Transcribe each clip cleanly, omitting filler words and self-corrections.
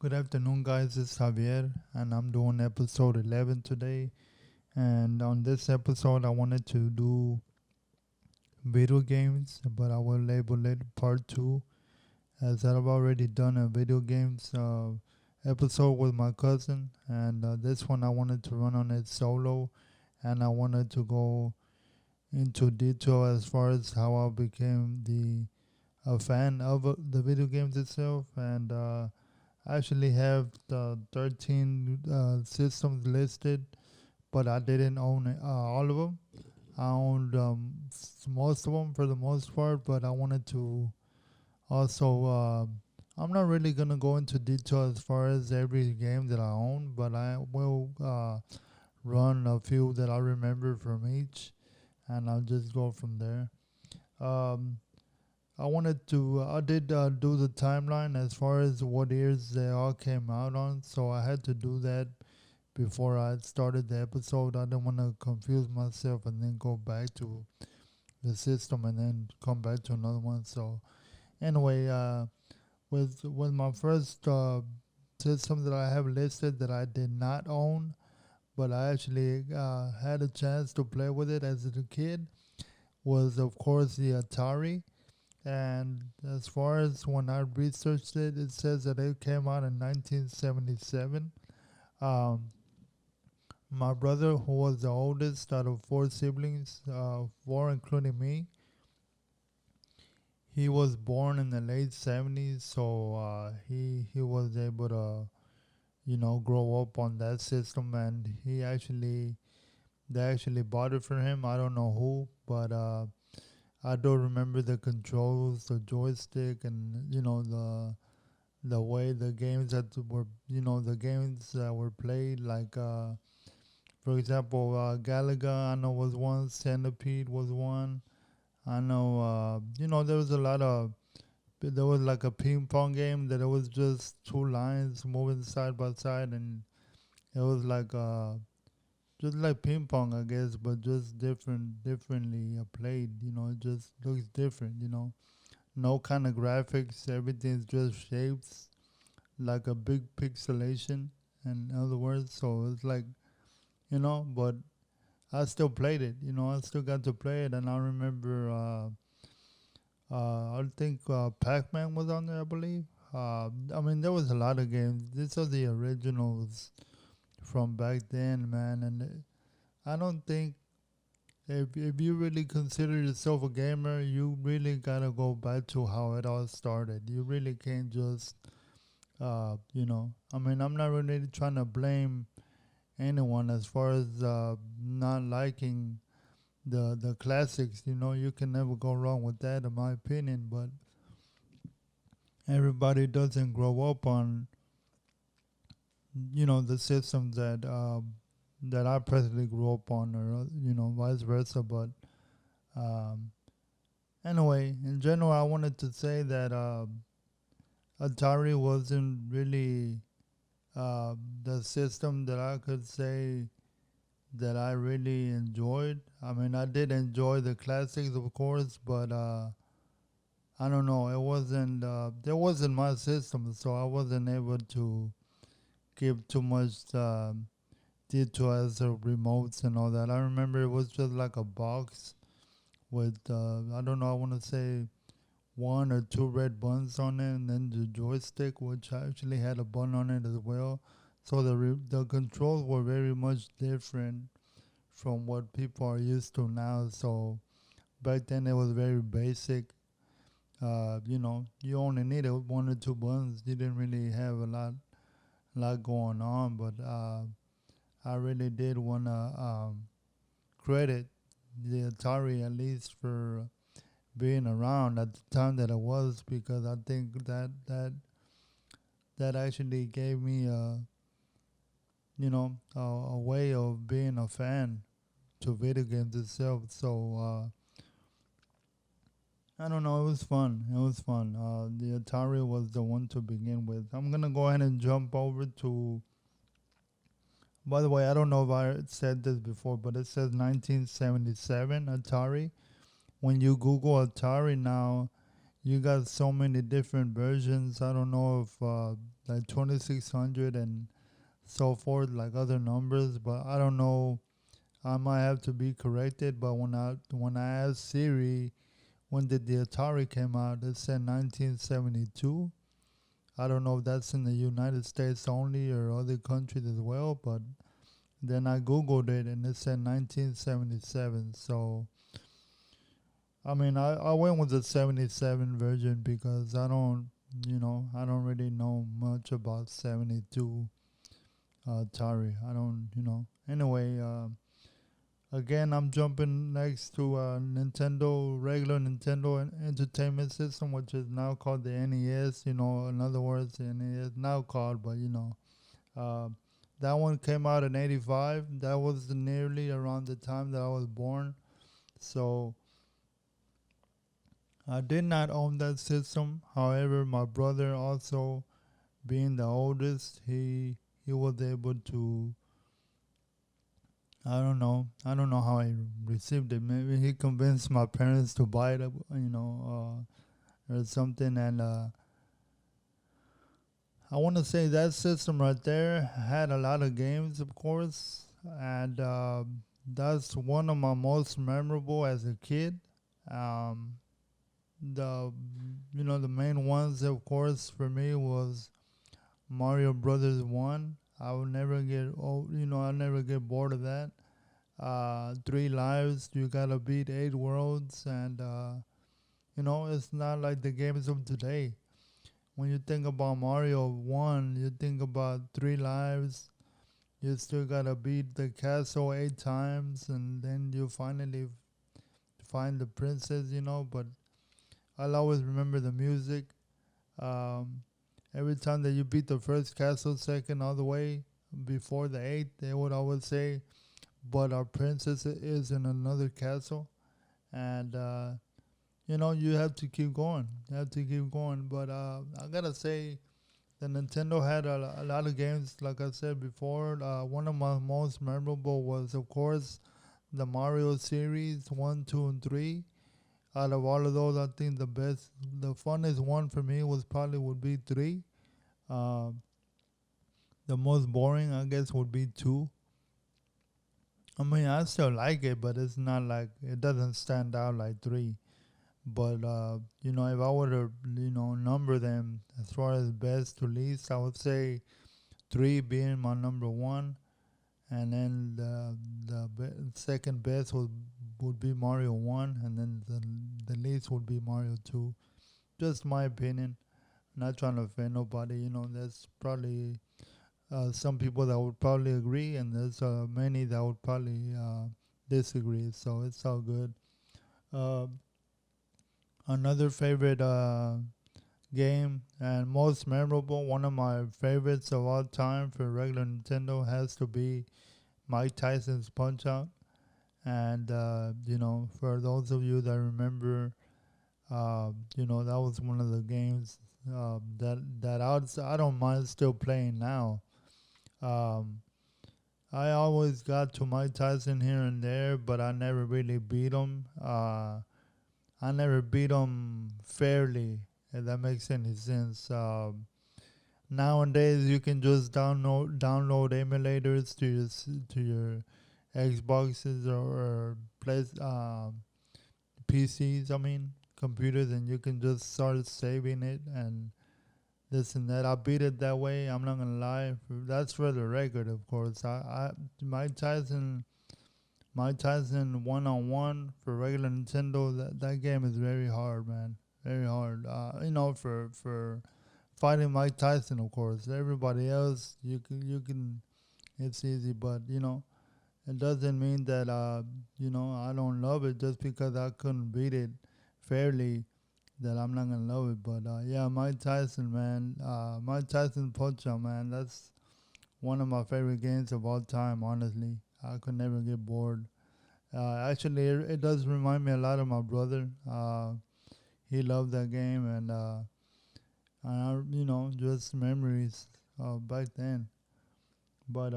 Good afternoon, guys. It's Javier, and I'm doing episode 11 today. And on this episode, I wanted to do video games, but I will label it part two, as I've already done a video games episode with my cousin. And this one, I wanted to run on it solo, and I wanted to go into detail as far as how I became a fan of the video games itself. And I actually have the 13 systems listed, but I didn't own all of them. I owned most of them for the most part, but I wanted to also. I'm not really gonna go into detail as far as every game that I own, but I will run a few that I remember from each, and I'll just go from there. Um, I did do the timeline as far as what years they all came out on, so I had to do that before I started the episode. I didn't want to confuse myself and then go back to the system and then come back to another one. So anyway, with my first system that I have listed that I did not own, but I actually had a chance to play with it as a kid, was of course the Atari. And as far as when I researched it, it says that it came out in 1977. Um, my brother, who was the oldest out of four siblings, four including me, he was born in the late 70s, so he was able to grow up on that system, and they actually bought it for him. I don't know who, but I do remember the controls, the joystick, and the way the games that were the games that were played, like for example, Galaga I know was one, Centipede was one. I know there was a lot of there was like a ping pong game that it was just two lines moving side by side, and it was like just like ping pong, I guess, but just differently played. It just looks different. No kind of graphics, everything's just shapes, like a big pixelation. In other words, so it's like but I still played it. I still got to play it, and I remember. I think Pac-Man was on there, I believe. I mean, there was a lot of games. These are the originals from back then, man. And I don't think if you really consider yourself a gamer, you really gotta go back to how it all started. You really can't just, I mean, I'm not really trying to blame anyone as far as not liking the classics. You can never go wrong with that, in my opinion. But everybody doesn't grow up on the systems that I personally grew up on, or vice versa. But um, anyway, in general, I wanted to say that Atari wasn't really uh, the system that I could say that I really enjoyed. I mean, I did enjoy the classics, of course, but I don't know. It wasn't my system, so I wasn't able to give too much detail as the remotes and all that. I remember it was just like a box with I don't know. I want to say one or two red buttons on it, and then the joystick, which actually had a button on it as well. So the controls were very much different from what people are used to now. So back then it was very basic. You only needed one or two buttons. You didn't really have a lot going on. But I really did want to credit the Atari at least for being around at the time that it was, because I think that actually gave me a way of being a fan to video games itself. So I don't know. It was fun. It was fun. The Atari was the one to begin with. I'm gonna go ahead and jump over to. By the way, I don't know if I said this before, but it says 1977 Atari. When you Google Atari now, you got so many different versions. I don't know if like 2600 and so forth, like other numbers, but I don't know. I might have to be corrected. But when I asked Siri when did the Atari came out, it said 1972. I don't know if that's in the United States only or other countries as well, but then I googled it and it said 1977. So I mean, I went with the 77 version because I don't really know much about 72 Atari. I don't, Anyway, again, I'm jumping next to regular Nintendo Entertainment System, which is now called the NES. In other words, the NES now called, but uh, that one came out in '85. That was nearly around the time that I was born. So I did not own that system. However, my brother also, being the oldest, he was able to. I don't know how I received it. Maybe he convinced my parents to buy it, or something. And I want to say that system right there had a lot of games, of course, and that's one of my most memorable as a kid. Um, the the main ones, of course, for me was Mario Brothers One. I will never get old. I'll never get bored of that. Three lives. You gotta beat eight worlds, and it's not like the games of today. When you think about Mario One, you think about three lives. You still gotta beat the castle eight times, and then you finally find the princess. But I'll always remember the music. Um, every time that you beat the first castle, second, all the way before the eighth, they would always say, "But our princess is in another castle," and you have to keep going. You have to keep going. But I gotta say, the Nintendo had a lot of games. Like I said before, one of my most memorable was, of course, the Mario series 1, 2, and 3. Out of all of those, I think the funnest one for me would be 3. Uh, the most boring, I guess, would be 2. I mean, I still like it, but it's not like it doesn't stand out like 3. But if I were to number them as far as best to least, I would say 3 being my number one, and then second best would be Mario One, and then the least would be Mario Two. Just my opinion. Not trying to offend nobody. There's probably some people that would probably agree, and there's many that would probably disagree. So it's all good. Uh, Another favorite game and most memorable, one of my favorites of all time for regular Nintendo has to be Mike Tyson's Punch Out. And for those of you that remember, that was one of the games I don't mind still playing now. Um, I always got to Mike Tyson here and there, but I never really beat him. I never beat him fairly, if that makes any sense. Nowadays, you can just download emulators to your Xboxes or PCs. I mean, computers, and you can just start saving it and this and that. I beat it that way. I'm not gonna lie. That's for the record, of course. Mike Tyson, Mike Tyson 1-on-1 for regular Nintendo. That game is very hard, man. Very hard. For fighting Mike Tyson, of course. Everybody else, you can. It's easy, but it doesn't mean that I don't love it just because I couldn't beat it fairly. That I'm not gonna love it, but yeah, Mike Tyson, man. Mike Tyson Punch Out, man. That's one of my favorite games of all time. Honestly, I could never get bored. Actually, it does remind me a lot of my brother. He loved that game, and just memories back then. But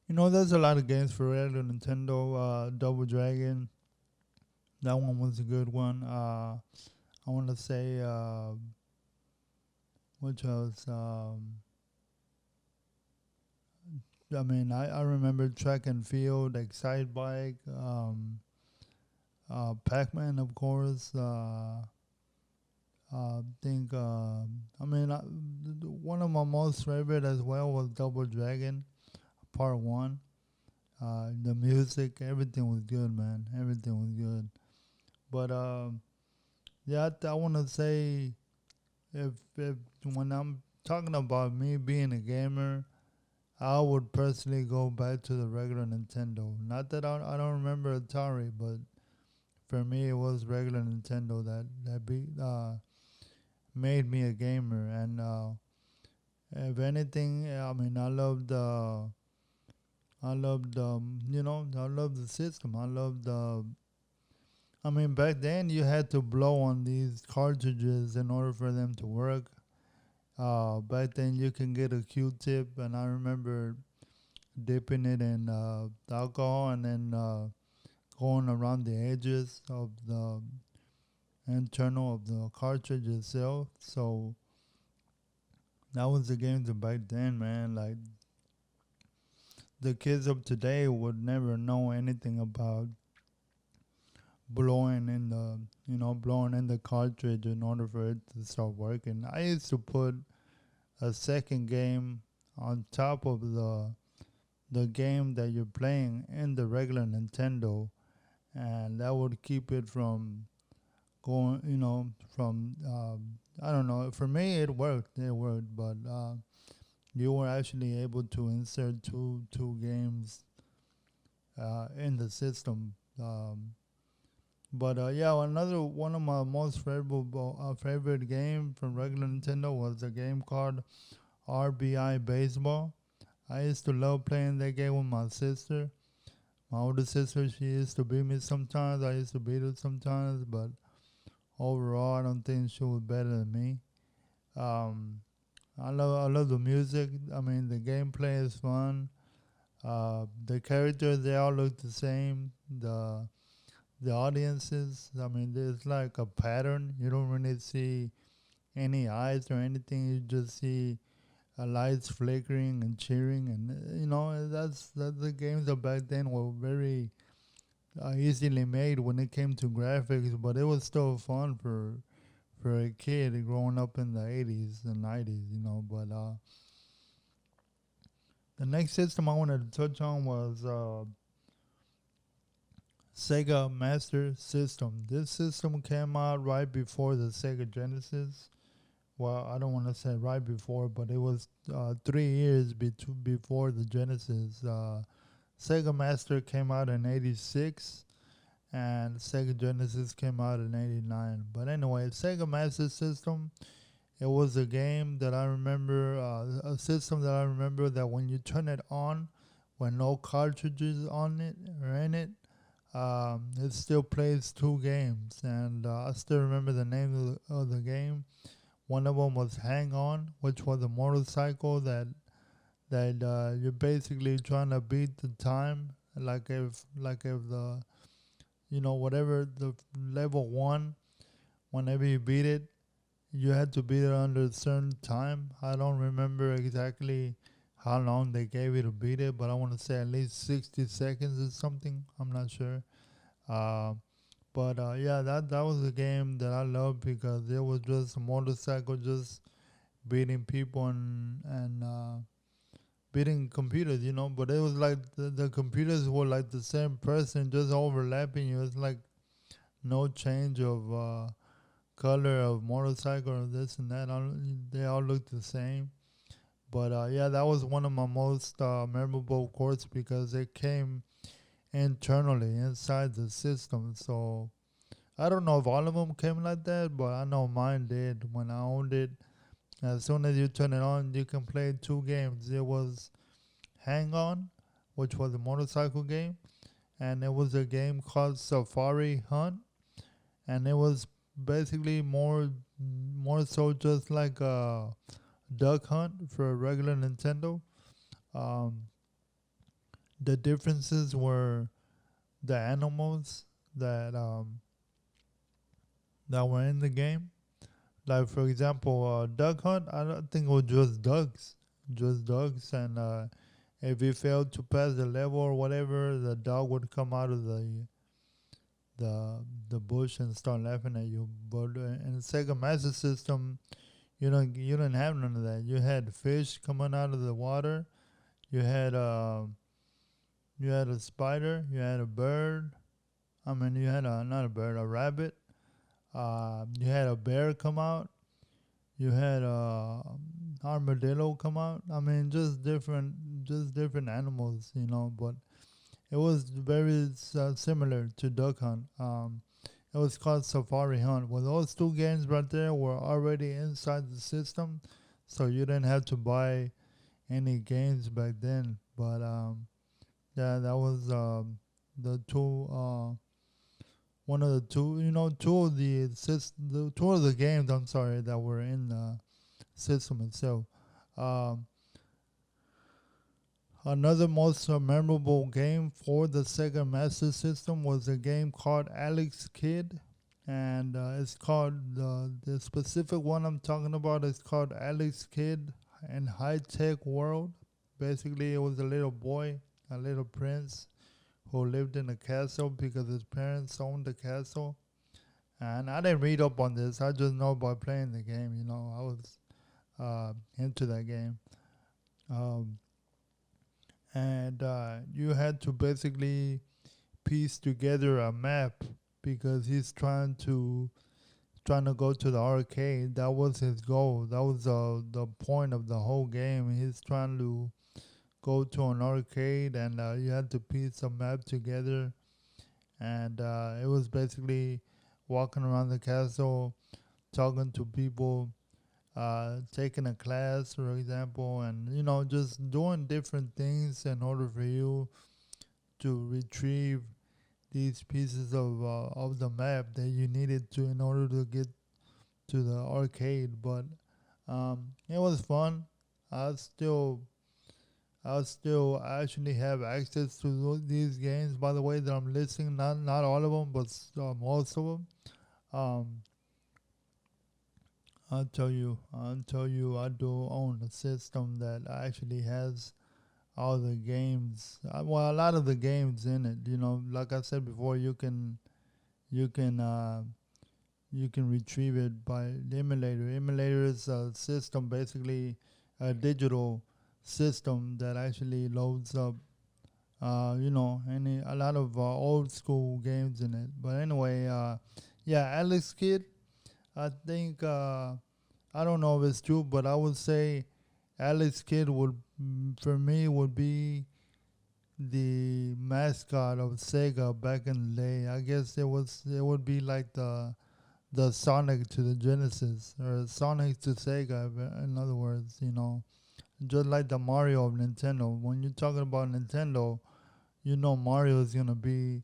there's a lot of games for regular Nintendo. Double Dragon, that one was a good one. I want to say which was I remember track and field, Excite Bike, Pac-Man, of course. Think one of my most favorite as well was Double Dragon Part One. The music, everything was good, man. Everything was good. But yeah, I want to say if when I'm talking about me being a gamer, I would personally go back to the regular Nintendo. Not that I don't remember Atari, but for me it was regular Nintendo that made me a gamer. And if anything, I loved the system. Back then you had to blow on these cartridges in order for them to work. Back then you can get a Q-tip, and I remember dipping it in alcohol and then going around the edges of the internal of the cartridge itself. So that was the games of back then, man. Like the kids of today would never know anything about blowing in the cartridge in order for it to start working. I used to put a second game on top of the game that you're playing in the regular Nintendo, and that would keep it from going, from I don't know. For me, it worked. It worked, but you were actually able to insert two games in the system. But yeah, another one of my most favorite game from regular Nintendo was a game called RBI Baseball. I used to love playing that game with my sister. My older sister, she used to beat me sometimes. I used to beat her sometimes, but overall, I don't think she was better than me. Um, I love the music. The gameplay is fun. The characters, they all look the same. The audiences, there's like a pattern. You don't really see any eyes or anything. You just see lights flickering and cheering, and that's the games that back then were very easily made when it came to graphics, but it was still fun for a kid growing up in the 80s and 90s, But the next system I wanted to touch on was Sega Master System. This system came out right before the Sega Genesis. Well, I don't want to say right before, but it was 3 years before the Genesis. Sega Master came out in '86, and Sega Genesis came out in '89. But anyway, Sega Master System, it was a game that I remember, a system that I remember that when you turn it on, when no cartridges on it or in it, it still plays two games. And I still remember the name of the game. One of them was Hang On, which was a motorcycle that you're basically trying to beat the time, like if the whatever the level one, whenever you beat it, you had to beat it under a certain time. I don't remember exactly how long they gave you to beat it, but I want to say at least 60 seconds or something. I'm not sure. Uh, but yeah, that was a game that I loved because it was just a motorcycle just beating people and beating computers, But it was like the computers were like the same person, just overlapping you. It's like no change of color of motorcycle or this and that. They all look the same. But yeah, that was one of my most memorable courts because it came internally inside the system. So I don't know if all of them came like that, but I know mine did when I owned it. As soon as you turn it on, you can play two games. It was Hang On, which was a motorcycle game, and it was a game called Safari Hunt, and it was basically more so just like a duck hunt for a regular Nintendo. Um, the differences were the animals that were in the game. Like for example, Duck Hunt. I don't think it was just ducks, and if you failed to pass the level or whatever, the dog would come out of the the bush and start laughing at you. But in the Sega Master System, you didn't have none of that. You had fish coming out of the water. You had you had a spider. You had a bird. I mean, you had a not a bird, a rabbit. You had a bear come out. You had a armadillo come out. I mean, just different animals, But it was very similar to Duck Hunt. It was called Safari Hunt. Well, those two games right there were already inside the system, so you didn't have to buy any games back then. But yeah, that was the two. One of the two, two of the games. I'm sorry, that were in the system itself. Um, Another most memorable game for the Sega Master System was a game called Alex Kidd, and it's called the specific one I'm talking about is called Alex Kidd in High Tech World. Basically, it was a little boy, a little prince, who lived in a castle because his parents owned the castle. And I didn't read up on this. I just know by playing the game. I was into that game. Um, and you had to basically piece together a map because he's trying to go to the arcade. That was his goal. That was the point of the whole game. He's trying to go to an arcade, and you had to piece a map together. And it was basically walking around the castle, talking to people, taking a class, for example, and just doing different things in order for you to retrieve these pieces of the map that you needed to in order to get to the arcade. But it was fun. I still actually have access to these games. By the way, that I'm listing, not all of them, but most of them. Um, I'll tell you, I do own a system that actually has all the games. Well, a lot of the games in it. Like I said before, you can uh, you can retrieve it by the emulator. Emulator is a system, basically a digital system that actually loads up, a lot of old school games in it. But anyway, yeah, Alex Kidd. I think I don't know if it's true, but I would say Alex Kidd for me, would be the mascot of Sega back in the day. I guess it would be like the Sonic to the Genesis, or Sonic to Sega. In other words, just like the Mario of Nintendo. When you're talking about Nintendo, Mario is gonna be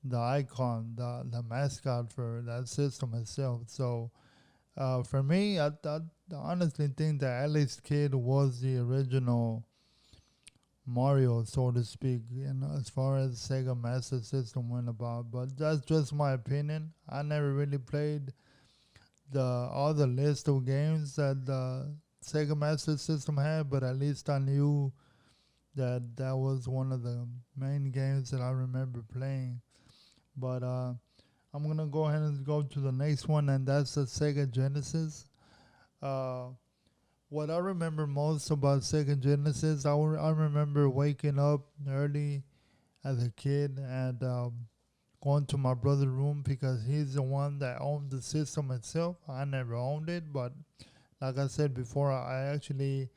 the icon, the mascot for that system itself. So for me, I honestly think that Alex Kidd was the original Mario, so to speak, as far as Sega Master System went about. But that's just my opinion. I never really played all the list of games that the Sega Master System had, but at least I knew that was one of the main games that I remember playing. But I'm gonna go ahead and go to the next one, and that's the Sega Genesis. Uh, what I remember most about Sega Genesis, I remember waking up early as a kid and going to my brother's room because he's the one that owned the system itself. I never owned it, but like I said before, I actually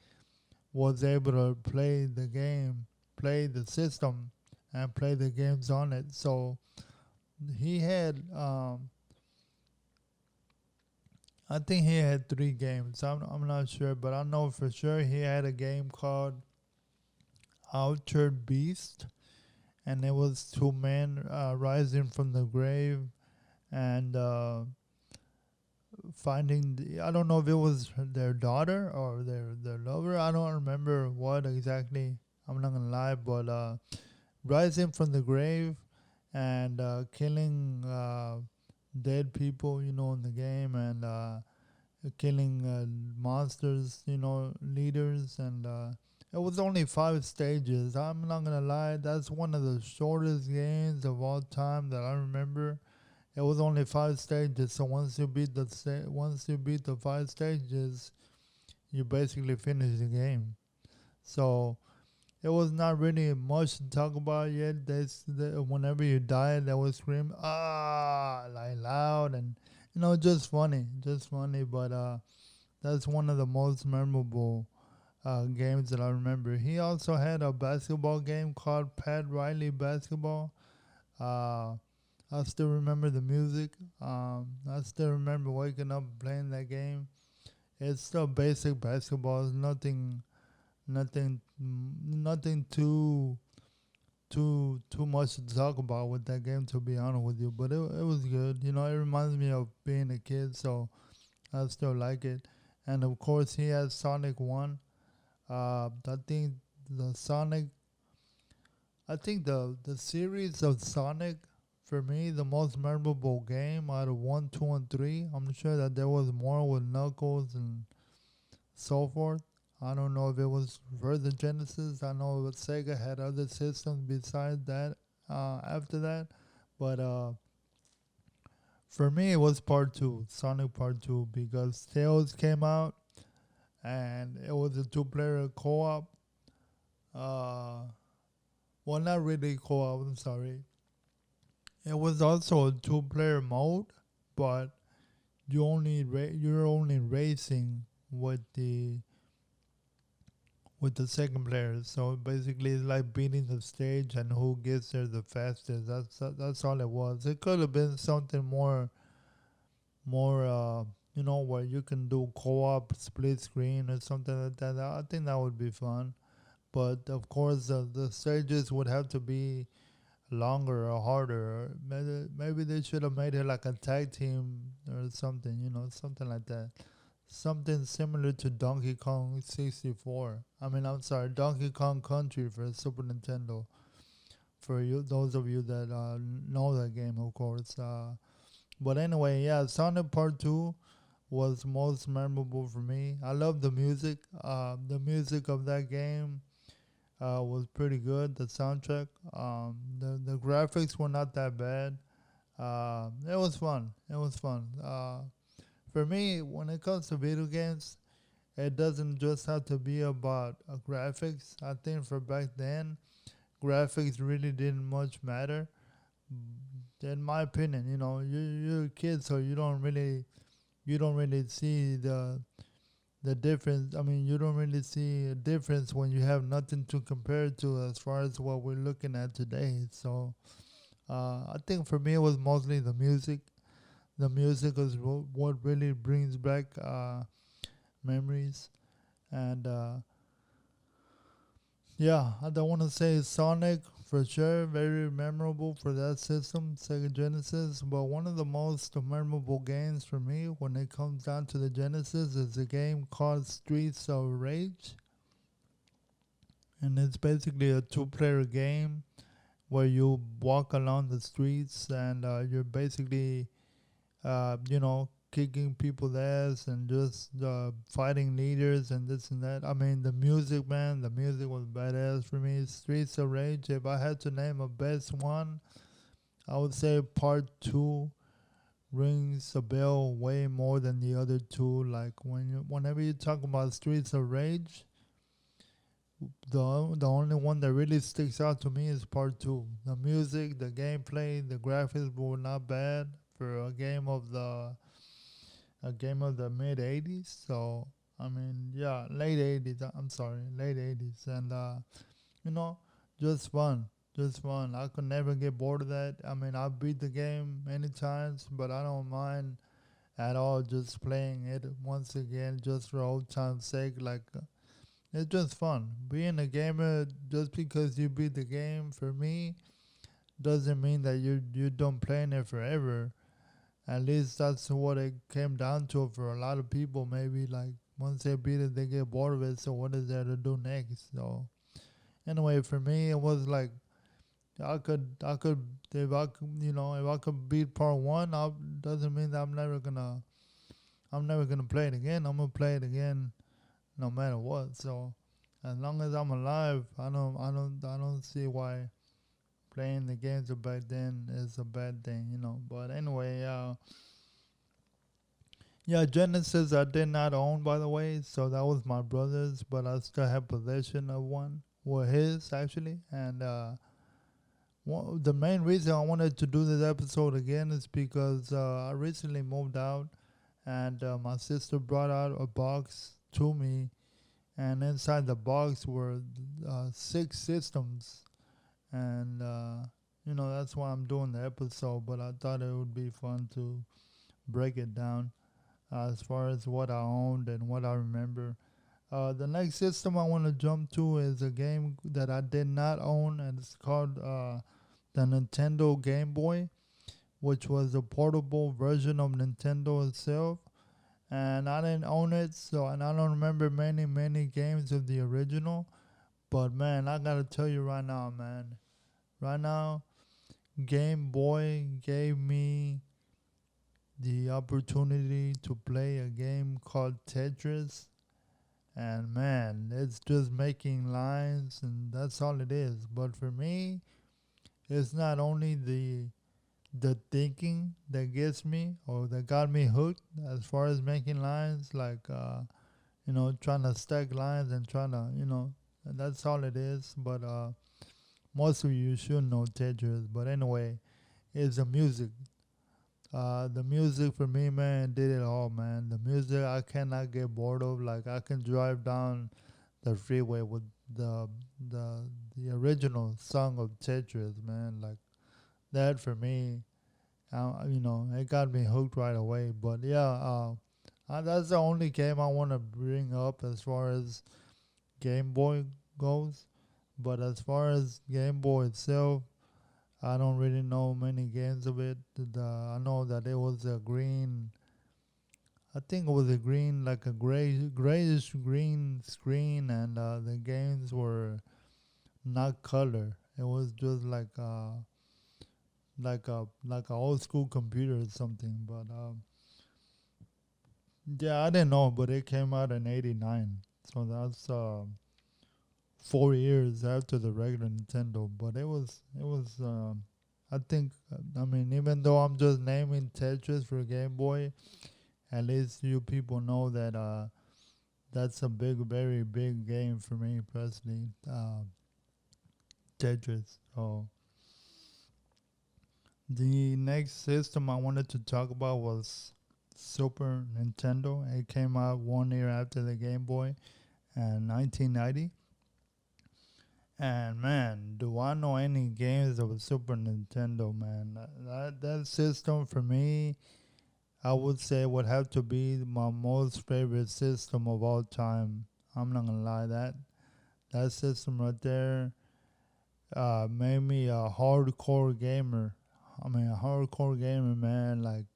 was able to play the game, play the system, and play the games on it. So he had, I think he had 3 games. I'm not sure, but I know for sure he had a game called Altered Beast, and it was 2 men rising from the grave and finding. I don't know if it was their daughter or their lover. I don't remember what exactly. I'm not gonna lie, but rising from the grave and killing dead people, in the game, and killing monsters, leaders, and it was only 5 stages. I'm not gonna lie, that's one of the shortest games of all time that I remember. It was only 5 stages, so once you beat the 5 stages, you basically finish the game. So it was not really much to talk about yet. Whenever you die, they would scream ah like loud, and just funny. But that's one of the most memorable games that I remember. He also had a basketball game called Pat Riley Basketball. Uh, I still remember the music. I still remember waking up playing that game. It's still basic basketball. It's nothing too much to talk about with that game, to be honest with you. But it was good. It reminds me of being a kid, so I still like it. And of course, he has Sonic One. I think the Sonic. I think the series of Sonic, for me, the most memorable game out of one, two, and three. I'm sure that there was more with Knuckles and so forth. I don't know if it was for the Genesis. I know that Sega had other systems besides that. After that, but for me, it was part two, Sonic Part Two, because Tails came out and it was a two-player co-op. Uh, well, not really co-op. I'm sorry. It was also a two-player mode, but you're only racing with the second player. So basically, it's like beating the stage and who gets there the fastest. That's all it was. It could have been something more where you can do co-op, split screen, or something like that. I think that would be fun. But of course, the stages would have to be longer or harder. Or maybe they should have made it like a tag team or something. Something like that. Something similar to Donkey Kong 64. I mean, I'm sorry, Donkey Kong Country for Super Nintendo. For you, those of you that know that game, of course. But anyway, yeah, Sonic Part Two was most memorable for me. I love the music. The music of that game was pretty good. The soundtrack, the graphics were not that bad. It was fun. It was fun. For me, when it comes to video games, it doesn't just have to be about graphics. I think for back then, graphics really didn't much matter. In my opinion, you're a kid, so you don't really see the difference. I mean, you don't really see a difference when you have nothing to compare to as far as what we're looking at today. So I think for me, it was mostly the music. The music is what really brings back memories. And yeah, I don't want to say Sonic for sure, very memorable for that system, Sega Genesis. But one of the most memorable games for me when it comes down to the Genesis is a game called Streets of Rage. And it's basically a two-player game where you walk along the streets and you're basically kicking people's ass and just fighting leaders and this and that. I mean, the music, man, the music was badass for me. Streets of Rage, if I had to name a best one, I would say part two rings a bell way more than the other two. Like whenever you talk about Streets of Rage, the only one that really sticks out to me is part two. The music, the gameplay, the graphics were not bad for a game of the mid 80s. So, I mean, yeah, late 80s. I'm sorry, late 80s. And, you know, just fun. Just fun. I could never get bored of that. I mean, I beat the game many times, but I don't mind at all just playing it once again just for old time's sake. Like, it's just fun. Being a gamer, just because you beat the game, for me, doesn't mean that you don't play in it forever. At least that's what it came down to for a lot of people. Maybe like once they beat it, they get bored of it. So what is there to do next? So anyway, for me, it was like if I could, if I could beat part one, doesn't mean that I'm never gonna play it again. I'm gonna play it again no matter what. So as long as I'm alive, I don't see why playing the games of back then is a bad thing. But anyway, yeah, Genesis I did not own, by the way, so that was my brother's, but I still have possession of one. Well, his actually, and the main reason I wanted to do this episode again is because I recently moved out, and my sister brought out a box to me, and inside the box were 6 systems, and that's why I'm doing the episode. But I thought it would be fun to break it down as far as what I owned and what I remember. The next system I want to jump to is a game that I did not own, and it's called the Nintendo Game Boy, which was a portable version of Nintendo itself. And I didn't own it, and I don't remember many games of the original. But man, I gotta tell you right now, man, right now, Game Boy gave me the opportunity to play a game called Tetris. And man, it's just making lines, and that's all it is. But for me, it's not only the thinking that gets me or that got me hooked as far as making lines, like trying to stack lines and trying to and that's all it is. But most of you should know Tetris. But anyway, it's the music. The music for me, man, did it all, man. The music I cannot get bored of. Like I can drive down the freeway with the the the original song of Tetris, man. Like that for me, it got me hooked right away. But yeah, that's the only game I want to bring up as far as Game Boy goes. But as far as Game Boy itself, I don't really know many games of it. I know that it was a green. I think it was a green, like a grayish green screen, and the games were not color. It was just like a old school computer or something. But yeah, I didn't know, but it came out in '89, so that's 4 years after the regular Nintendo. But it was. I think. I mean, even though I'm just naming Tetris for Game Boy, at least you people know that that's a very big game for me personally. Tetris. So the next system I wanted to talk about was Super Nintendo. It came out 1 year after the Game Boy in 1990. And man, do I know any games of a Super Nintendo, man? That system for me, I would say would have to be my most favorite system of all time. I'm not gonna lie, that system right there made me a hardcore gamer. I mean, a hardcore gamer, man. Like,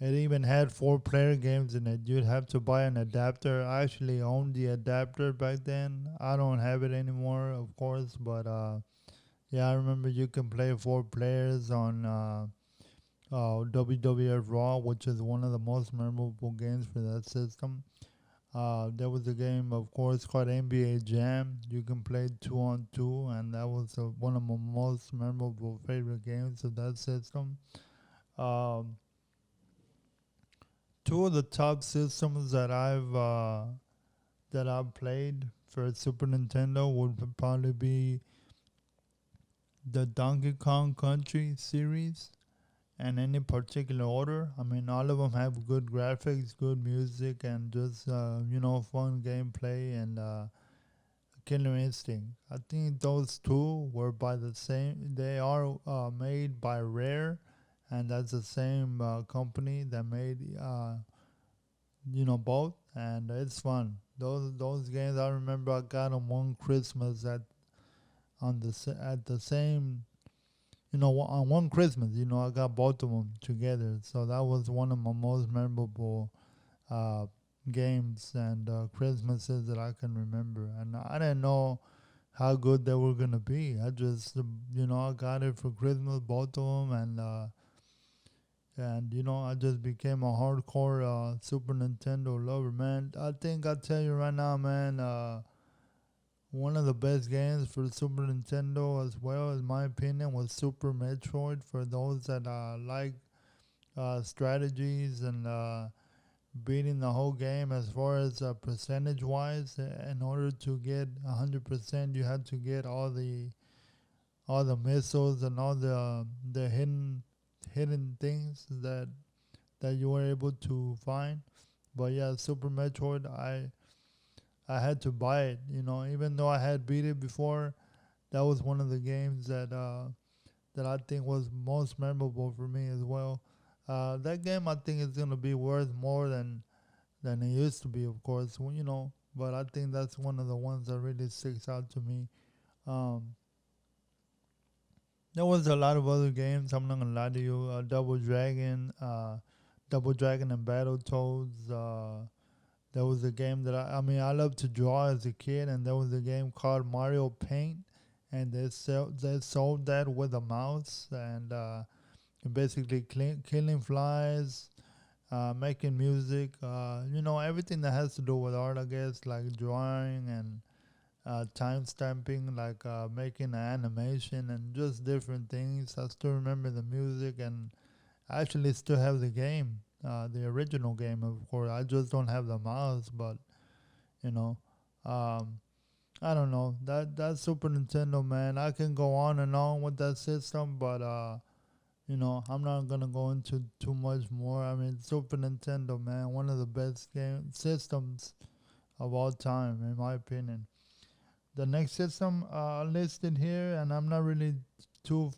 it even had 4 player games in it. You'd have to buy an adapter. I actually owned the adapter back then. I don't have it anymore, of course, but yeah, I remember you can play 4 players on WWF Raw, which is one of the most memorable games for that system. There was a game, of course, called NBA Jam. You can play 2-on-2, and that was one of my most memorable favorite games of that system. Um, Two of the top systems that I've played for Super Nintendo would probably be the Donkey Kong Country series, and any particular order. I mean, all of them have good graphics, good music, and just fun gameplay and Killer Instinct. I think those two were by the same. They are made by Rare, and that's the same company that made both, and it's fun. Those games I remember I got them one Christmas at the same on one Christmas. I got both of them together, so that was one of my most memorable uh, games and Christmases that I can remember. And I didn't know how good they were gonna be. I just I got it for Christmas, both of them, and I just became a hardcore Super Nintendo lover, man. I think I tell you right now, man. One of the best games for Super Nintendo, as well, in my opinion, was Super Metroid. For those that like strategies and beating the whole game, as far as percentage wise, in order to get 100%, you had to get all the missiles and all the hidden things that you were able to find. But yeah, Super Metroid, I had to buy it. Even though I had beat it before, that was one of the games that I think was most memorable for me as well. That game, I think, is gonna be worth more than it used to be, of course. But I think that's one of the ones that really sticks out to me. Um, there was a lot of other games. I'm not gonna lie to you. Double Dragon and Battletoads. There was a game that I mean, I loved to draw as a kid, and there was a game called Mario Paint, and they sold that with a mouse, and basically killing flies, making music, everything that has to do with art, I guess, like drawing and time stamping, like making an animation and just different things. I still remember the music, and I actually still have the game, the original game, of course. I just don't have the mouse, but you know, um, I don't know that Super Nintendo, man. I can go on and on with that system, but I'm not gonna go into too much more. I mean, Super Nintendo, man, one of the best game systems of all time, in my opinion. The next system listed here, and I'm not really too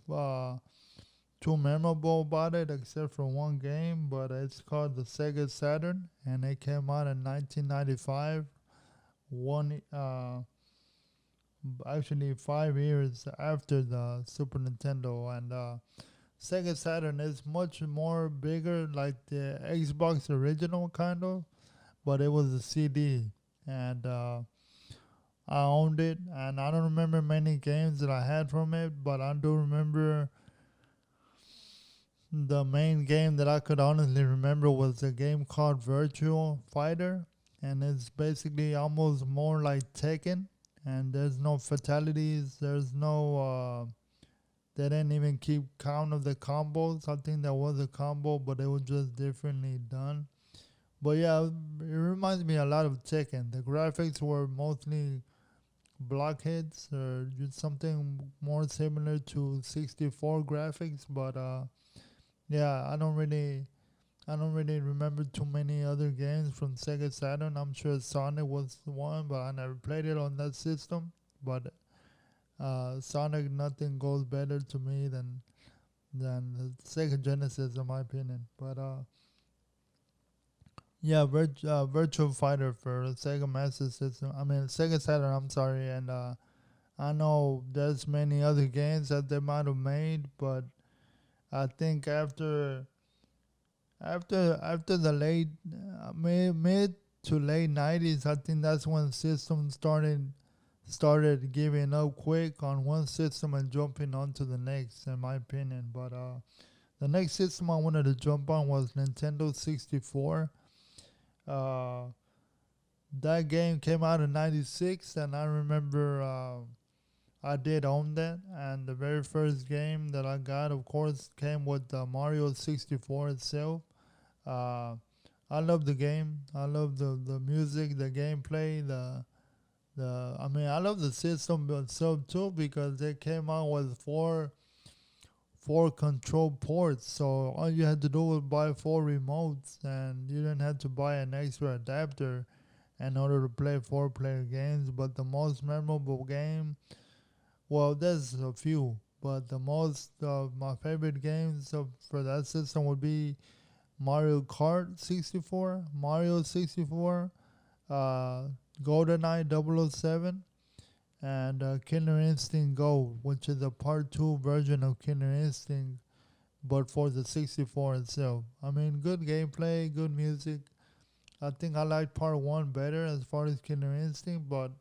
too memorable about it, except for one game, but it's called the Sega Saturn, and it came out in 1995. One, actually 5 years after the Super Nintendo, and Sega Saturn is much more bigger, like the Xbox original kind of, but it was a CD, and I owned it, and I don't remember many games that I had from it, but I do remember the main game that I could honestly remember was a game called Virtual Fighter, and it's basically almost more like Tekken, and there's no fatalities, there's no they didn't even keep count of the combos. I think there was a combo, but it was just differently done. But yeah, it reminds me a lot of Tekken. The graphics were mostly blockheads or just something more similar to 64 graphics, but yeah, I don't really remember too many other games from Sega Saturn. I'm sure Sonic was one, but I never played it on that system. But Sonic, nothing goes better to me than the Sega Genesis, in my opinion. But yeah, Virtual Fighter for Sega Master System. I mean Sega Saturn. I'm sorry, and I know there's many other games that they might have made, but I think after the late mid to late 90s, I think that's when systems started giving up quick on one system and jumping onto the next, in my opinion. But the next system I wanted to jump on was Nintendo 64. Uh, that game came out in '96, and I remember I did own that. And the very first game that I got, of course, came with Mario 64 itself. Uh, I love the game. I love the music, the gameplay, I mean, I love the system itself too, because they came out with four control ports. So all you had to do was buy four remotes, and you didn't have to buy an extra adapter in order to play four-player games. But the most memorable game, well, there's a few, but the most of my favorite games for that system would be Mario Kart 64, Mario 64, uh, GoldenEye 007, and Killer Instinct Gold, which is a part 2 version of Killer Instinct, but for the 64 itself. I mean, good gameplay, good music. I think I like part 1 better as far as Killer Instinct, but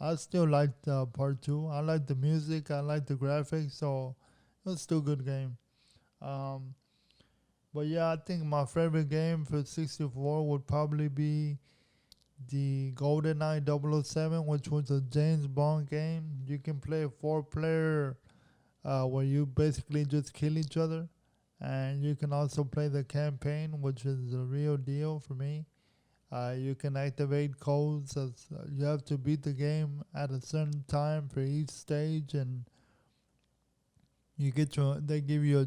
I still liked part two. I liked the music. I liked the graphics. So it was still a good game. Um, but yeah, I think my favorite game for 64 would probably be the GoldenEye 007, which was a James Bond game. You can play a four-player where you basically just kill each other, and you can also play the campaign, which is the real deal for me. You can activate codes. You have to beat the game at a certain time for each stage, and you get your. They give you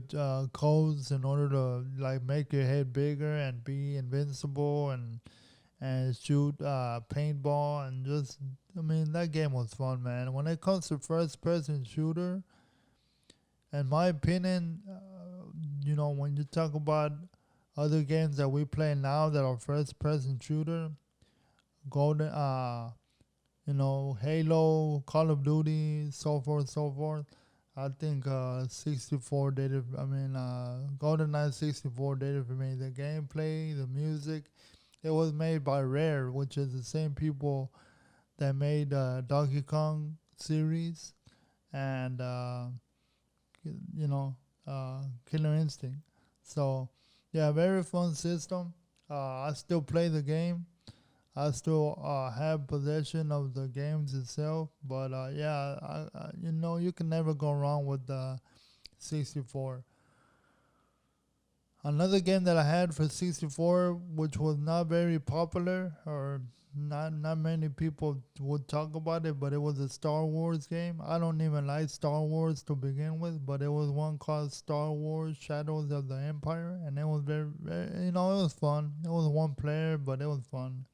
codes in order to like make your head bigger and be invincible and shoot paintball and just. I mean, that game was fun, man. When it comes to first-person shooter, in my opinion, when you talk about other games that we play now that are first-person shooter, Golden, Halo, Call of Duty, so forth, so forth. I think 64 did it. I mean, GoldenEye 64 did it for me. The gameplay, the music, it was made by Rare, which is the same people that made Donkey Kong series and you know Killer Instinct. So yeah, very fun system. I still play the game. I still have possession of the games itself, but yeah, you can never go wrong with the 64. Another game that I had for 64, which was not very popular or not many people would talk about it, but it was a Star Wars game. I don't even like Star Wars to begin with, but it was one called Star Wars Shadows of the Empire, and it was very it was fun. It was one player, but it was fun.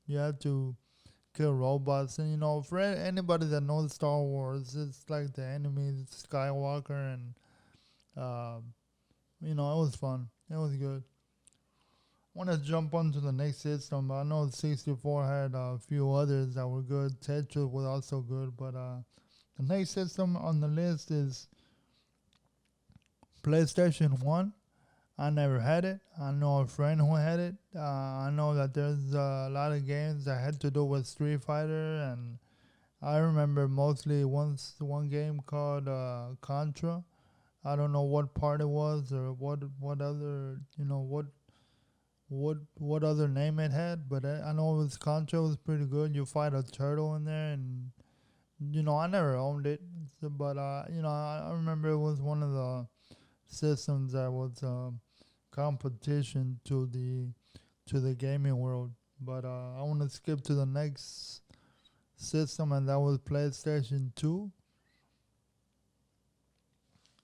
You had to kill robots, and for anybody that knows Star Wars, it's like the enemy Skywalker, and uh, it was fun. It was good. I want to jump on to the next system. I know 64 had a few others that were good. Tetris was also good, but the next system on the list is PlayStation 1. I never had it. I know a friend who had it. I know that there's a lot of games that had to do with Street Fighter, and I remember mostly one game called Contra. I don't know what part it was or what other what other name it had, but I know it was Contra. It was pretty good. You fight a turtle in there, and I never owned it, but I remember it was one of the systems that was competition to the gaming world. But I want to skip to the next system, and that was PlayStation 2.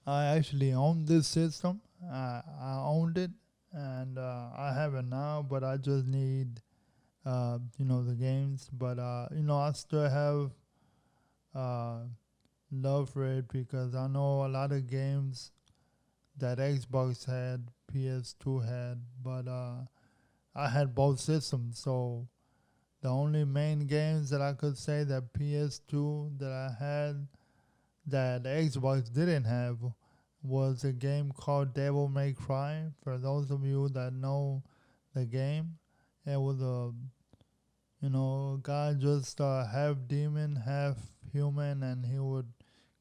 I actually owned this system. I owned it, and I have it now, but I just need, the games. But, I still have uh, love for it because I know a lot of games that Xbox had, PS2 had, but I had both systems. So the only main games that I could say that PS2 that I had that Xbox didn't have was a game called Devil May Cry. For those of you that know the game, it was a guy just half demon, half human, and he would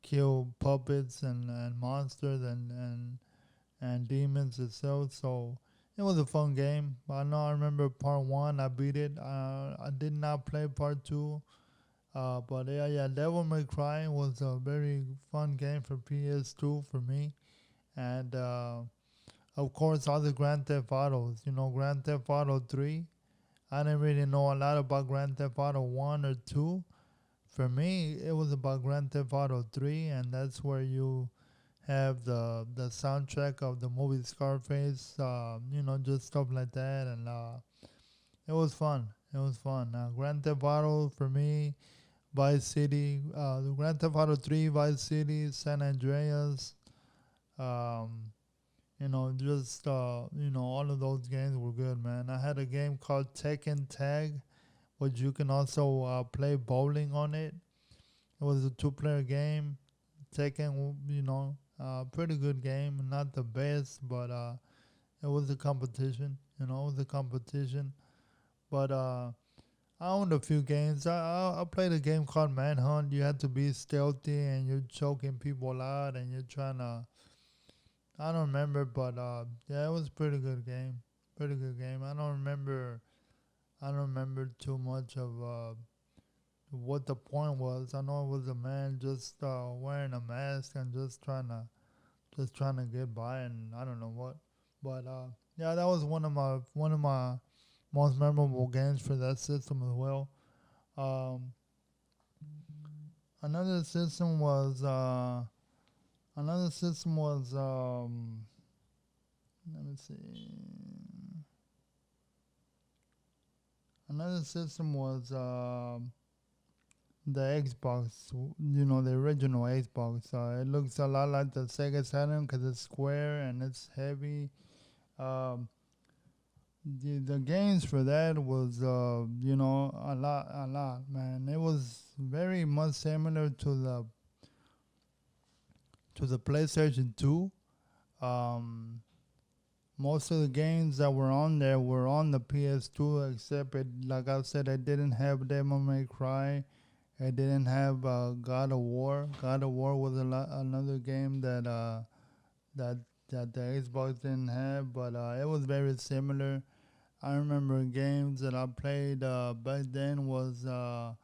kill puppets and monsters and demons itself. So it was a fun game. I know I remember part one. I beat it. I did not play part two. But yeah, Devil May Cry was a very fun game for PS2 for me, and of course all the Grand Theft Autos. Grand Theft Auto 3. I didn't really know a lot about Grand Theft Auto 1 or 2. For me, it was about Grand Theft Auto 3, and that's where you have the soundtrack of the movie Scarface. Just stuff like that, and it was fun. It was fun. Grand Theft Auto for me, Vice City, the Grand Theft Auto 3, Vice City, San Andreas, um, just all of those games were good, man. I had a game called Tekken Tag, which you can also play bowling on it. It was a two-player game. Tekken, pretty good game. Not the best, but it was a competition. It was a competition. But I owned a few games. I played a game called Manhunt. You had to be stealthy and you're choking people out and you're trying to. I don't remember, but yeah, it was a pretty good game. Pretty good game. I don't remember. I don't remember too much of what the point was. I know it was a man just wearing a mask and just trying to get by, and I don't know what. But yeah, that was one of my most memorable games for that system as well. Um, another system was another system was let me see. Another system was the Xbox. You know, the original Xbox. It looks a lot like the Sega Saturn because it's square and it's heavy. Um, the games for that was you know, a lot, man. It was very much similar to the PlayStation 2. Um, most of the games that were on there were on the PS2, except it, like I said, it didn't have Devil May Cry. It didn't have God of War. God of War was another game that that the Xbox didn't have, but it was very similar. I remember games that I played back then was a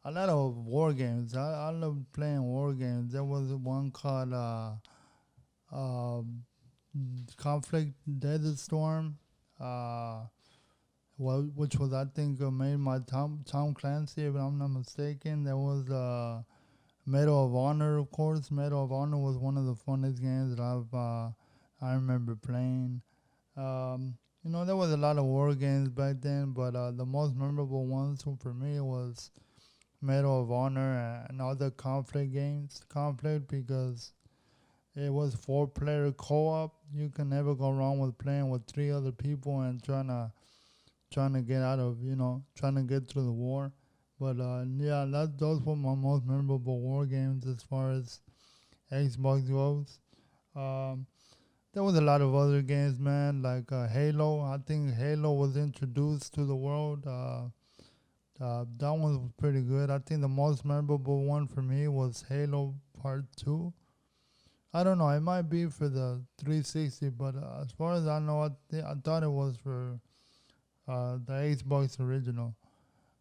lot of war games. I love playing war games. There was one called uh, Conflict Desert Storm, uh, which was, I think, made by Tom Clancy, if I'm not mistaken. There was Medal of Honor, of course. Medal of Honor was one of the funnest games that I remember playing. You know, there was a lot of war games back then, but the most memorable ones for me was Medal of Honor and other Conflict games. Conflict because it was four-player co-op. You can never go wrong with playing with three other people and trying to get out of, you know, trying to get through the war. But yeah, those were my most memorable war games as far as Xbox goes. Um, there was a lot of other games, man, like Halo. I think Halo was introduced to the world. That one was pretty good. I think the most memorable one for me was Halo Part 2. I don't know. It might be for the 360, but as far as I know, I thought it was for the Xbox original,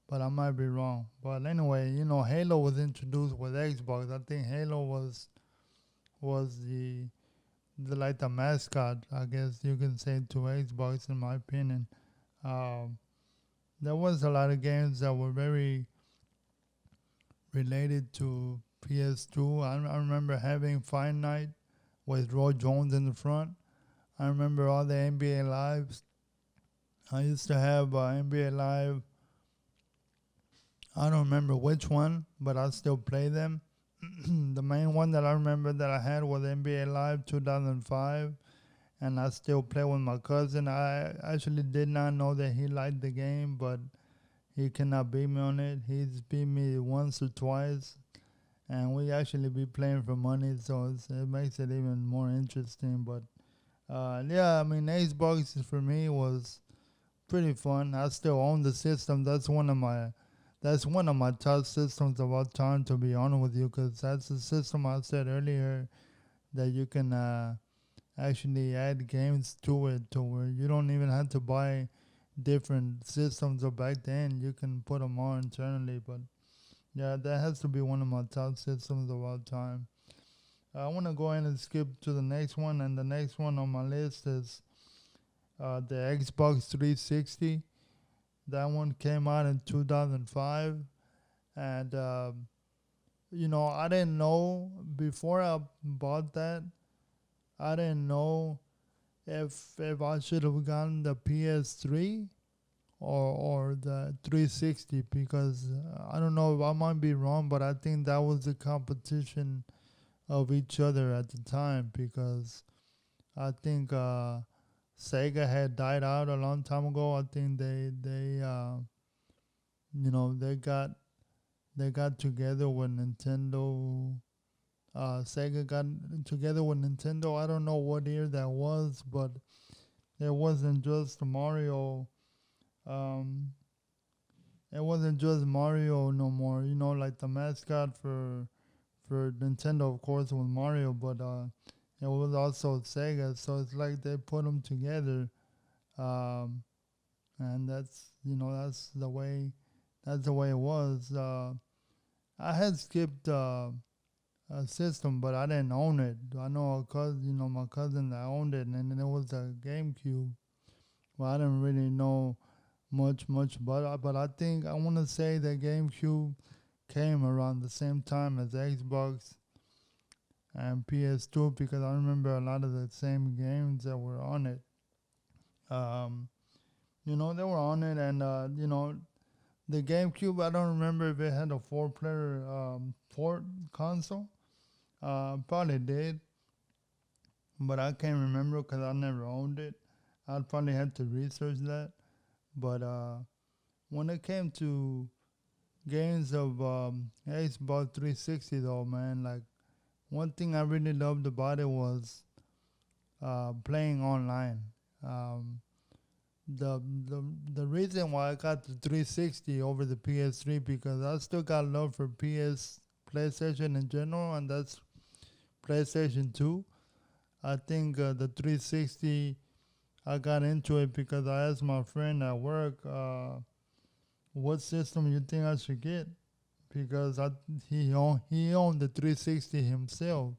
but I might be wrong. But anyway, you know, Halo was introduced with Xbox. I think Halo was the like the mascot, I guess you can say, to Xbox, in my opinion. Um, there was a lot of games that were very related to PS2. I remember having Fight Night with Roy Jones in the front. I remember all the NBA Lives. I used to have NBA Live. I don't remember which one, but I still play them. The main one that I remember that I had was NBA Live 2005, and I still play with my cousin. I actually did not know that he liked the game, but he cannot beat me on it. He's beat me once or twice, and we actually be playing for money, so it makes it even more interesting. But yeah, I mean, Xbox for me was pretty fun. I still own the system. That's one of my top systems of all time, to be honest with you, because that's the system I said earlier that you can actually add games to it, to where you don't even have to buy different systems. Or back then, you can put them all internally. But yeah, that has to be one of my top systems of all time. I want to go ahead and skip to the next one, and the next one on my list is the Xbox 360. That one came out in 2005, and you know, I didn't know before I bought that. I didn't know if I should have gotten the PS3 or the 360, because I don't know, I might be wrong, but I think that was the competition of each other at the time, because I think Sega had died out a long time ago. I think they you know, they got together with Nintendo. Sega got together with Nintendo. I don't know what year that was, but it wasn't just Mario. Um, it wasn't just Mario no more. You know, like the mascot for Nintendo, of course, was Mario, but it was also Sega. So it's like they put them together, um, and that's the way it was. I had skipped a system, but I didn't own it. I know a cousin, my cousin that owned it, and then it was a GameCube. Well, I didn't really know much about it, but I think I want to say that GameCube came around the same time as Xbox and PS2 because I remember a lot of the same games that were on it. Um, they were on it, and the GameCube. I don't remember if it had a four-player port console. Probably did, but I can't remember because I never owned it. I'd probably have to research that. But when it came to games of Xbox 360, though, man, like one thing I really loved about it was playing online. Um, the reason why I got the 360 over the PS3 because I still got love for PlayStation in general, and that's PlayStation 2. I think the 360 I got into it because I asked my friend at work, what system you think I should get? Because he owned the 360 himself,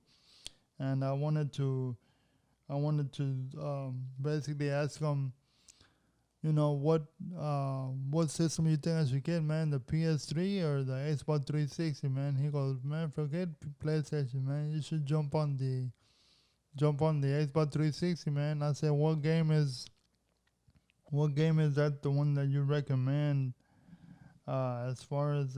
and I wanted to basically ask him, what system you think I should get, man? The PS3 or the Xbox 360, man? He goes, man, forget PlayStation, man. You should jump on the Xbox 360, man. I said, what game is that the one that you recommend? As far as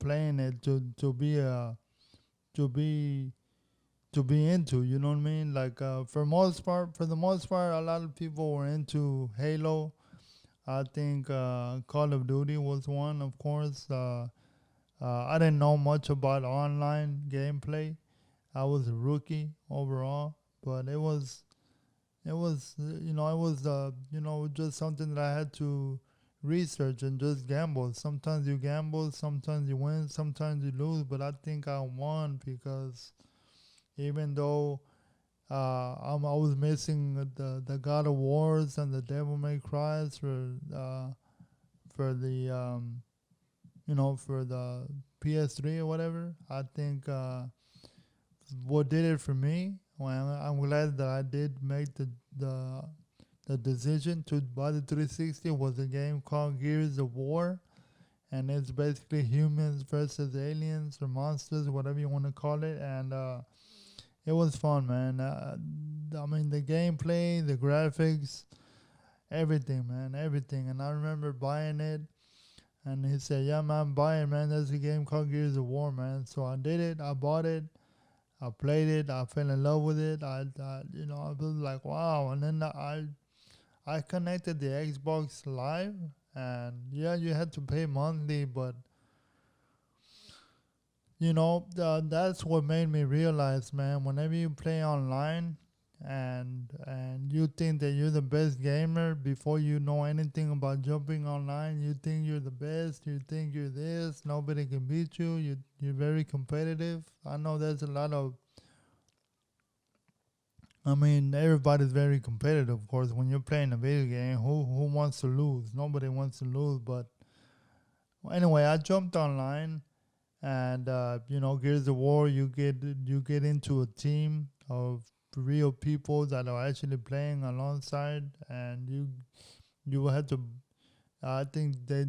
playing it to be to be to be into, you know what I mean? Like for the most part, a lot of people were into Halo. I think Call of Duty was one, of course. I didn't know much about online gameplay. I was a rookie overall, but it was just something that I had to research and just gamble. Sometimes you gamble, sometimes you win, sometimes you lose. But I think I won because even though I was missing the God of Wars and the Devil May Cries for the for the PS3 or whatever. I think what did it for me. Well, I'm glad that I did make the decision to buy the 360 was a game called Gears of War, and it's basically humans versus aliens or monsters, whatever you want to call it, and it was fun, man. I mean, the gameplay, the graphics, everything, man, everything. And I remember buying it, and he said, "Yeah, man, buy it, man. There's a game called Gears of War, man." So I did it. I bought it. I played it. I fell in love with it. I was like, wow. And then I connected the Xbox Live, and yeah, you had to pay monthly, but that's what made me realize, man. Whenever you play online, and you think that you're the best gamer before you know anything about jumping online, you think you're the best. You think you're this. Nobody can beat you. You're very competitive. I know there's a lot of. I mean, everybody's very competitive, of course. When you're playing a video game, who wants to lose? Nobody wants to lose. But anyway, I jumped online, and Gears of War, you get into a team of real people that are actually playing alongside, and you had to. I think they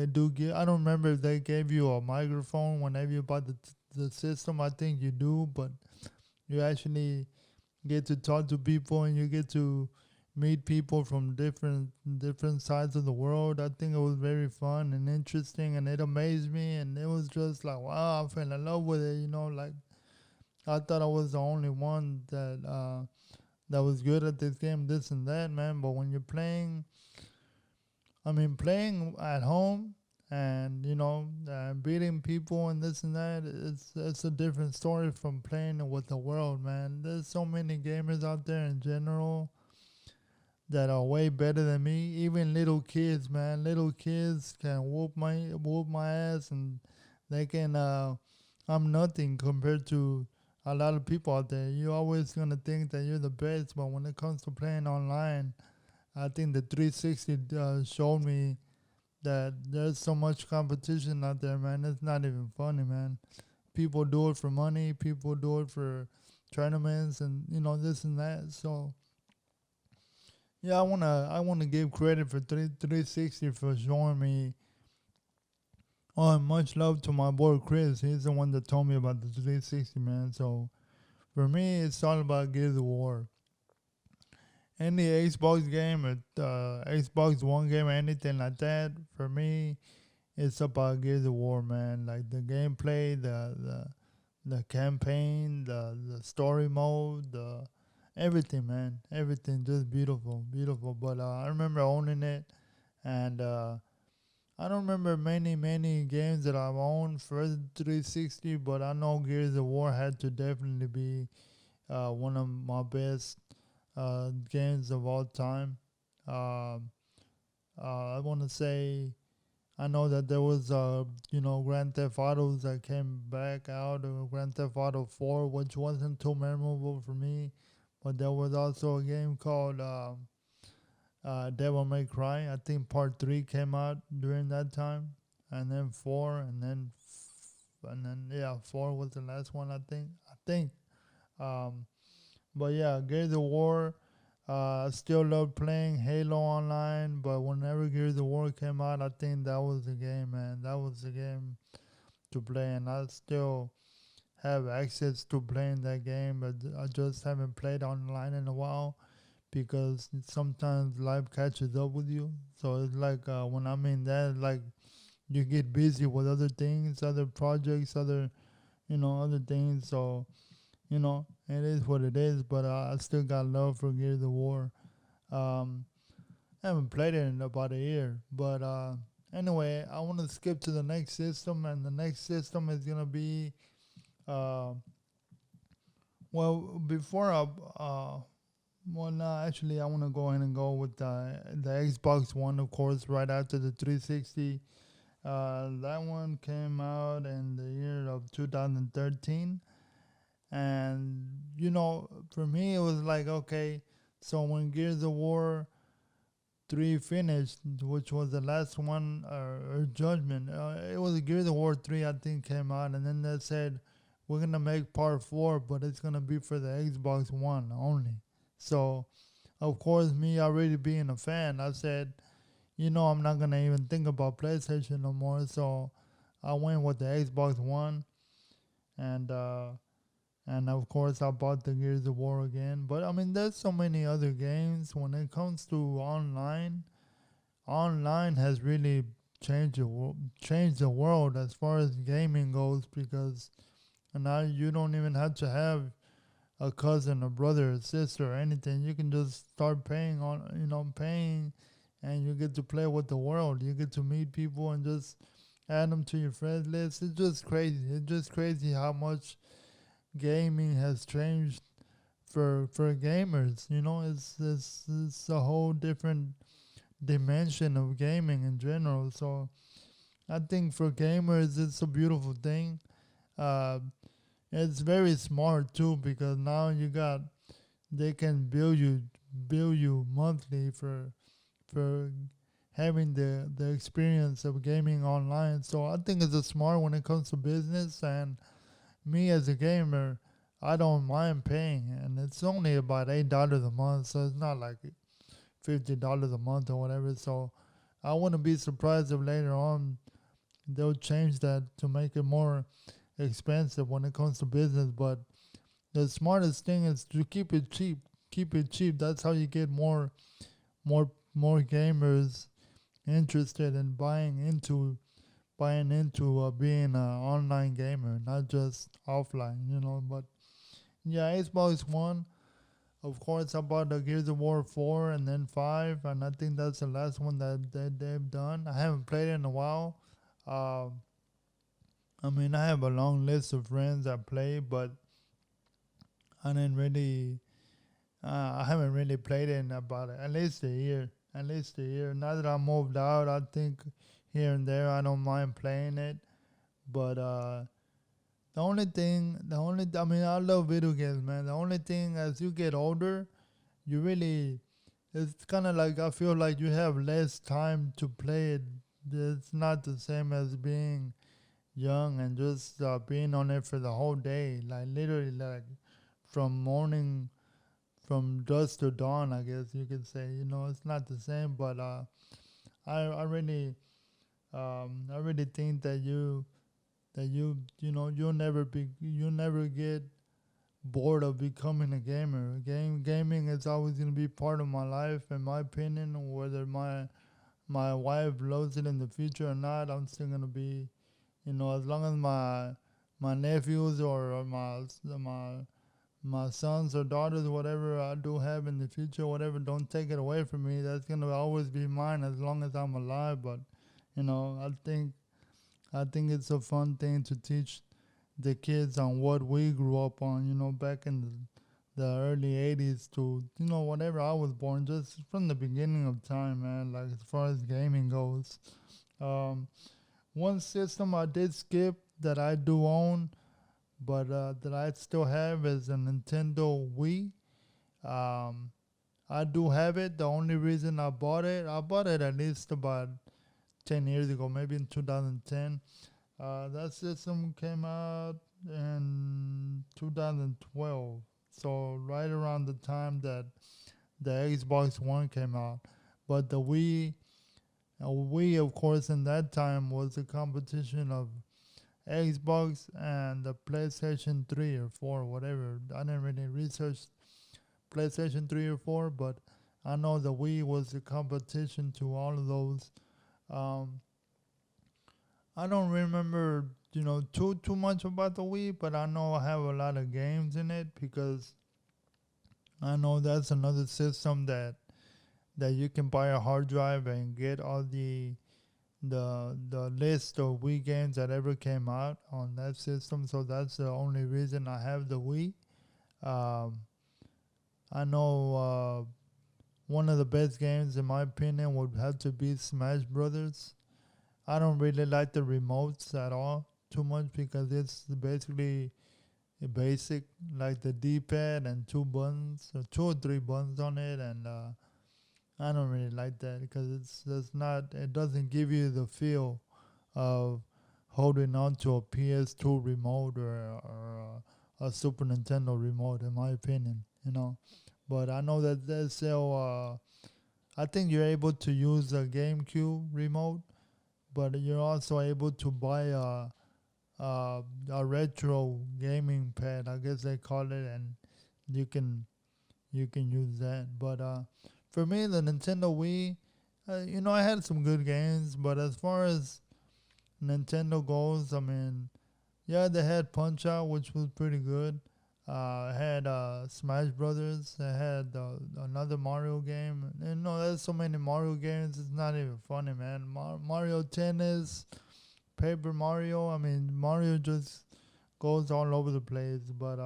do give. I don't remember if they gave you a microphone whenever you bought the system. I think you do, but you actually get to talk to people, and you get to meet people from different sides of the world. I think it was very fun and interesting, and it amazed me, and it was just like, wow, I fell in love with it. Like I thought I was the only one that was good at this game, this and that, man. But when you're playing at home, and beating people and this and that, it's a different story from playing with the world, man. There's so many gamers out there in general that are way better than me. Even little kids, man, little kids can whoop my ass, and they can. I'm nothing compared to a lot of people out there. You're always gonna think that you're the best, but when it comes to playing online, I think the 360 showed me that there's so much competition out there, man. It's not even funny, man. People do it for money. People do it for tournaments, and this and that. So yeah, I wanna give credit for 360 for showing me. Oh, and much love to my boy Chris. He's the one that told me about the 360, man. So for me, it's all about Gears of War. Any Xbox game or Xbox One game or anything like that, for me, it's about Gears of War, man. Like the gameplay, the campaign, the story mode, the everything, man. Everything just beautiful, beautiful. But I remember owning it, and I don't remember many games that I've owned for the 360, but I know Gears of War had to definitely be one of my best games of all time. Um, I want to say I know that there was Grand Theft Autos that came back out, Grand Theft Auto 4, which wasn't too memorable for me, but there was also a game called Devil May Cry. I think Part 3 came out during that time, and then 4, and then yeah, 4 was the last one. I think. Um, but yeah, Gears of War. I still love playing Halo Online, but whenever Gears of War came out, I think that was the game, man. That was the game to play, and I still have access to playing that game, but I just haven't played online in a while because sometimes life catches up with you. So it's like when I'm in that, like you get busy with other things, other projects, other things. So it is what it is. But I still got love for Gears of War. Um, I haven't played it in about a year, but anyway, I want to skip to the next system, and the next system is gonna be uh, well before I well, no, actually, I want to go ahead and go with the Xbox One, of course, right after the 360. That one came out in the year of 2013. And, for me, it was like, okay, so when Gears of War 3 finished, which was the last one, or Judgment, it was Gears of War 3, I think, came out. And then they said, we're going to make part 4, but it's going to be for the Xbox One only. So, of course, me already being a fan, I said, I'm not gonna even think about PlayStation no more. So I went with the Xbox One, and of course I bought the Gears of War again. But I mean, there's so many other games when it comes to online. Online has really changed the world as far as gaming goes, because now you don't even have to have a cousin, a brother, a sister, or anything. You can just start paying, and you get to play with the world. You get to meet people and just add them to your friends list. It's just crazy. It's just crazy how much gaming has changed for gamers. It's a whole different dimension of gaming in general. So I think for gamers, it's a beautiful thing. Uh, it's very smart too, because now they can bill you monthly for having the experience of gaming online. So I think it's a smart when it comes to business, and me as a gamer, I don't mind paying, and it's only about $8 a month, so it's not like $50 a month or whatever. So I wouldn't be surprised if later on they'll change that to make it more expensive when it comes to business. But the smartest thing is to keep it cheap. Keep it cheap. That's how you get more gamers interested in buying into being an online gamer, not just offline. But yeah, Xbox One. Of course, I bought the Gears of War 4 and then 5, and I think that's the last one that they've done. I haven't played it in a while. Uh, I mean, I have a long list of friends that play, but I didn't really I haven't really played it in about at least a year. At least a year. Now that I moved out, I think here and there I don't mind playing it. But I mean, I love video games, man. The only thing as you get older, you really, it's kind of like I feel like you have less time to play it. It's not the same as being young and just being on it for the whole day. Like literally, like from morning, from dusk to dawn. I guess you could say. It's not the same, but I really, I really think that you'll never get bored of becoming a gamer. Gaming is always gonna be part of my life, in my opinion. Whether my wife loves it in the future or not, I'm still gonna be, as long as my nephews or my sons or daughters, whatever I do have in the future, whatever, don't take it away from me. That's gonna always be mine as long as I'm alive. But I think it's a fun thing to teach the kids on what we grew up on. Back in the early '80s to whatever I was born, just from the beginning of time, man. Like as far as gaming goes, um, one system I did skip that I do own, but that I still have is a Nintendo Wii. Um, I do have it. The only reason I bought it at least about 10 years ago, maybe in 2010. That system came out in 2012, so right around the time that the Xbox One came out. But the Wii, of course, in that time was a competition of Xbox and the PlayStation 3 or 4, whatever. I didn't really research PlayStation 3 or 4, but I know the Wii was a competition to all of those. Um, I don't remember, too much about the Wii, but I know I have a lot of games in it because I know that's another system that you can buy a hard drive and get all the list of Wii games that ever came out on that system. So that's the only reason I have the Wii. Um, I know one of the best games, in my opinion, would have to be Smash Brothers. I don't really like the remotes at all too much because it's basically a basic, like the D-pad and two buttons, or two or three buttons on it, and I don't really like that because it doesn't give you the feel of holding on to a PS2 remote or a Super Nintendo remote, in my opinion. But I know that they sell. I think you're able to use a GameCube remote, but you're also able to buy a retro gaming pad, I guess they call it, and you can use that. But for me, the Nintendo Wii, I had some good games, but as far as Nintendo goes, I mean, yeah, they had Punch Out, which was pretty good. I had Smash Brothers. I had another Mario game. There's so many Mario games. It's not even funny, man. Mario Tennis, Paper Mario. I mean, Mario just goes all over the place. But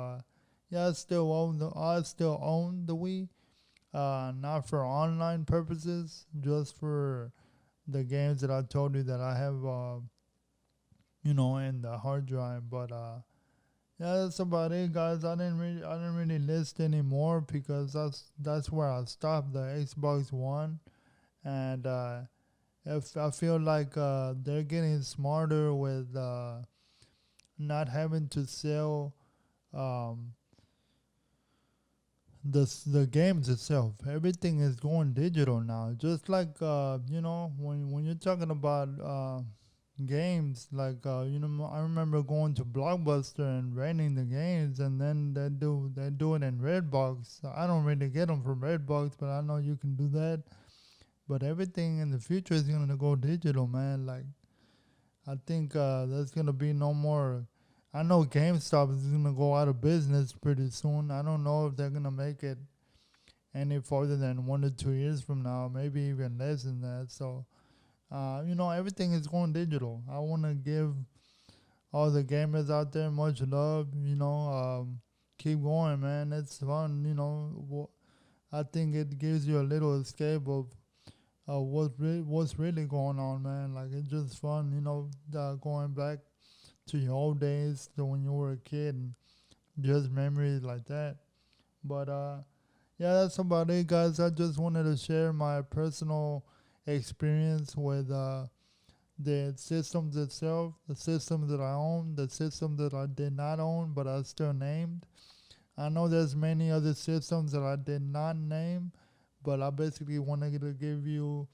yeah, I still own the Wii. Not for online purposes, just for the games that I told you that I have. In the hard drive. But yeah, that's about it, guys. I didn't really list anymore because that's where I stopped the Xbox One, and if I feel like they're getting smarter with not having to sell um, the games itself. Everything is going digital now. Just like when you're talking about games, like I remember going to Blockbuster and renting the games, and then they do it in Redbox. I don't really get them from Redbox, but I know you can do that. But everything in the future is gonna go digital, man. Like I think there's gonna be no more. I know GameStop is gonna go out of business pretty soon. I don't know if they're gonna make it any further than 1 to 2 years from now, maybe even less than that. So, everything is going digital. I want to give all the gamers out there much love. Keep going, man. It's fun. I think it gives you a little escape of what's really going on, man. Like it's just fun, going back to your old days to when you were a kid and just memories like that. But yeah, that's about it, guys. I just wanted to share my personal experience with the systems itself, the systems that I own, the systems that I did not own, but I still named. I know there's many other systems that I did not name, but I basically wanted to give you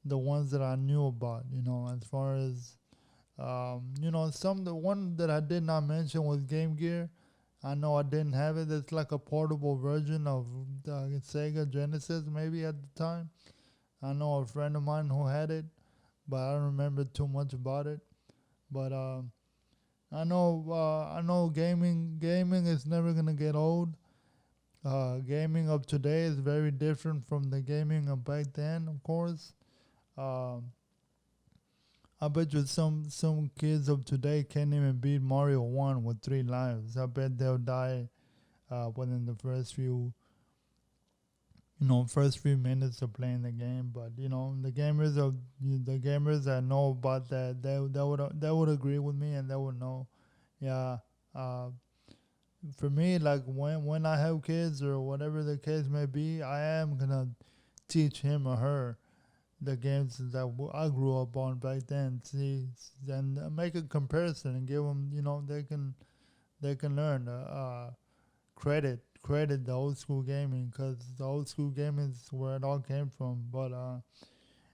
the ones that I knew about. As far as the one that I did not mention was Game Gear. I know I didn't have it. It's like a portable version of the Sega Genesis, maybe at the time. I know a friend of mine who had it, but I don't remember too much about it. But I know gaming is never gonna get old. Gaming of today is very different from the gaming of back then, of course. Um, I bet you some kids of today can't even beat Mario 1 with 3 lives. I bet they'll die within the first few minutes of playing the game. But the gamers that know about that, they would agree with me, and they would know. Yeah. Uh, for me, like when I have kids or whatever the case may be, I am gonna teach him or her the games that I grew up on back then. See, and make a comparison and give them, they can learn. Credit the old school gaming, because the old school gaming is where it all came from. But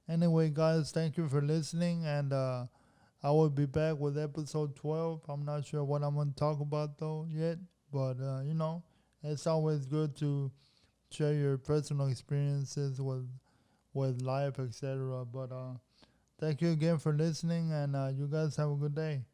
anyway, guys, thank you for listening, and I will be back with episode 12. I'm not sure what I'm going to talk about though yet, but it's always good to share your personal experiences with life, etc. But thank you again for listening, and you guys have a good day.